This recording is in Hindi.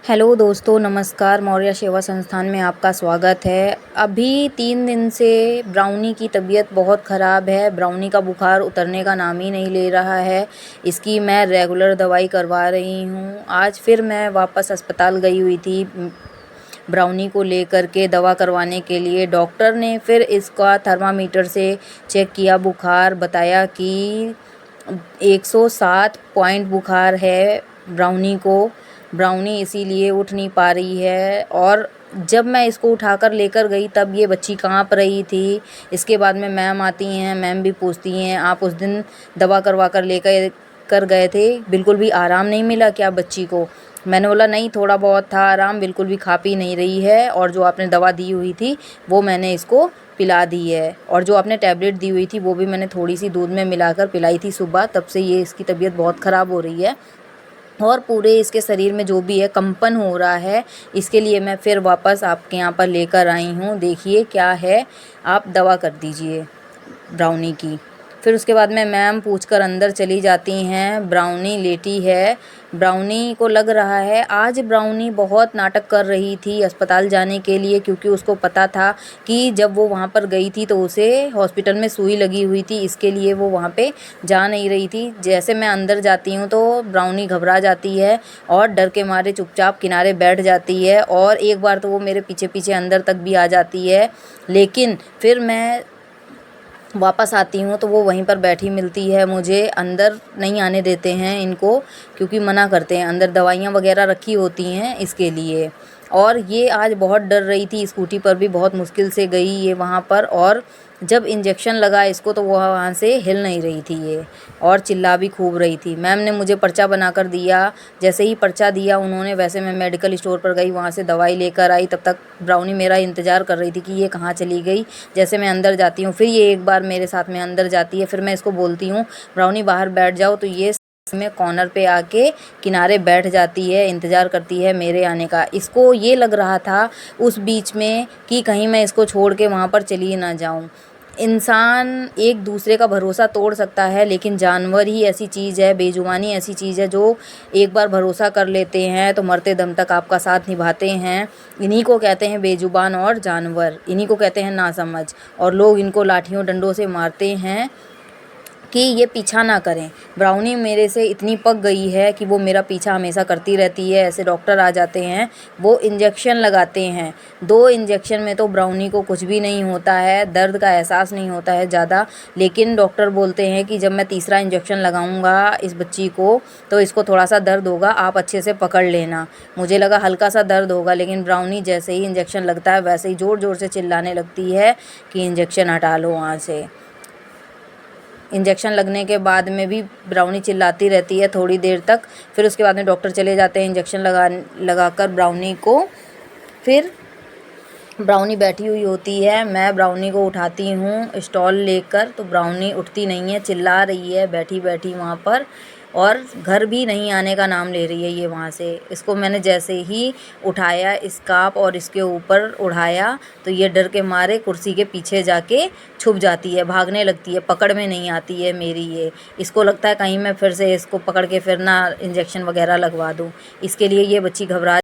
हेलो दोस्तों, नमस्कार। मौर्य सेवा संस्थान में आपका स्वागत है। अभी 3 दिन से ब्राउनी की तबीयत बहुत ख़राब है। ब्राउनी का बुखार उतरने का नाम ही नहीं ले रहा है। इसकी मैं रेगुलर दवाई करवा रही हूँ। आज फिर मैं वापस अस्पताल गई हुई थी ब्राउनी को लेकर के दवा करवाने के लिए। डॉक्टर ने फिर इसका थर्मामीटर से चेक किया, बुखार बताया कि 107 पॉइंट बुखार है ब्राउनी को। ब्राउनी इसीलिए उठ नहीं पा रही है। और जब मैं इसको उठाकर लेकर गई तब ये बच्ची काँप रही थी। इसके बाद में मैम आती हैं, मैम भी पूछती हैं, आप उस दिन दवा करवा कर लेकर गए थे, बिल्कुल भी आराम नहीं मिला क्या बच्ची को? मैंने बोला नहीं, थोड़ा बहुत था आराम, बिल्कुल भी खा पी नहीं रही है। और जो आपने दवा दी हुई थी वो मैंने इसको पिला दी है। और जो आपने टैबलेट दी हुई थी वो भी मैंने थोड़ी सी दूध में मिलाकर पिलाई थी सुबह। तब से ये इसकी तबीयत बहुत ख़राब हो रही है और पूरे इसके शरीर में जो भी है कंपन हो रहा है। इसके लिए मैं फिर वापस आपके यहाँ पर लेकर आई हूँ। देखिए क्या है, आप दवा कर दीजिए ब्राउनी की। फिर उसके बाद में मैम पूछकर अंदर चली जाती हैं। ब्राउनी लेटी है। ब्राउनी को लग रहा है, आज ब्राउनी बहुत नाटक कर रही थी अस्पताल जाने के लिए, क्योंकि उसको पता था कि जब वो वहाँ पर गई थी तो उसे हॉस्पिटल में सुई लगी हुई थी। इसके लिए वो वहाँ पे जा नहीं रही थी। जैसे मैं अंदर जाती हूँ तो ब्राउनी घबरा जाती है और डर के मारे चुपचाप किनारे बैठ जाती है। और एक बार तो वो मेरे पीछे पीछे अंदर तक भी आ जाती है, लेकिन फिर मैं वापस आती हूँ तो वो वहीं पर बैठी मिलती है मुझे। अंदर नहीं आने देते हैं इनको, क्योंकि मना करते हैं, अंदर दवाइयाँ वगैरह रखी होती हैं इसके लिए। और ये आज बहुत डर रही थी, स्कूटी पर भी बहुत मुश्किल से गई ये वहाँ पर। और जब इंजेक्शन लगा इसको तो वो वहाँ से हिल नहीं रही थी ये, और चिल्ला भी खूब रही थी। मैम ने मुझे पर्चा बनाकर दिया। जैसे ही पर्चा दिया उन्होंने, वैसे मैं मेडिकल स्टोर पर गई, वहाँ से दवाई लेकर आई। तब तक ब्राउनी मेरा इंतज़ार कर रही थी कि ये कहाँ चली गई। जैसे मैं अंदर जाती हूँ फिर ये एक बार मेरे साथ में अंदर जाती है। फिर मैं इसको बोलती हूँ ब्राउनी बाहर बैठ जाओ, तो ये में कॉर्नर पे आके किनारे बैठ जाती है, इंतज़ार करती है मेरे आने का। इसको ये लग रहा था उस बीच में कि कहीं मैं इसको छोड़ के वहाँ पर चली ना जाऊँ। इंसान एक दूसरे का भरोसा तोड़ सकता है, लेकिन जानवर ही ऐसी चीज़ है, बेजुबानी ऐसी चीज़ है जो एक बार भरोसा कर लेते हैं तो मरते दम तक आपका साथ निभाते हैं। इन्हीं को कहते हैं बेजुबान और जानवर, इन्हीं को कहते हैं नासमझ। और लोग इनको लाठियों डंडों से मारते हैं कि ये पीछा ना करें। ब्राउनी मेरे से इतनी पक गई है कि वो मेरा पीछा हमेशा करती रहती है। ऐसे डॉक्टर आ जाते हैं, वो इंजेक्शन लगाते हैं। 2 इंजेक्शन में तो ब्राउनी को कुछ भी नहीं होता है, दर्द का एहसास नहीं होता है ज़्यादा। लेकिन डॉक्टर बोलते हैं कि जब मैं तीसरा इंजेक्शन लगाऊंगा इस बच्ची को तो इसको थोड़ा सा दर्द होगा, आप अच्छे से पकड़ लेना। मुझे लगा हल्का सा दर्द होगा, लेकिन ब्राउनी जैसे ही इंजेक्शन लगता है वैसे ही ज़ोर ज़ोर से चिल्लाने लगती है कि इंजेक्शन हटा लो वहाँ से। इंजेक्शन लगने के बाद में भी ब्राउनी चिल्लाती रहती है थोड़ी देर तक। फिर उसके बाद में डॉक्टर चले जाते हैं इंजेक्शन लगाकर ब्राउनी को। फिर ब्राउनी बैठी हुई होती है, मैं ब्राउनी को उठाती हूँ स्टॉल लेकर, तो ब्राउनी उठती नहीं है, चिल्ला रही है बैठी बैठी वहाँ पर। और घर भी नहीं आने का नाम ले रही है ये वहाँ से। इसको मैंने जैसे ही उठाया स्कार्फ और इसके ऊपर उड़ाया तो ये डर के मारे कुर्सी के पीछे जाके छुप जाती है, भागने लगती है, पकड़ में नहीं आती है मेरी ये। इसको लगता है कहीं मैं फिर से इसको पकड़ के फिर ना इंजेक्शन वगैरह लगवा दूँ। इसके लिए ये बच्ची घबरा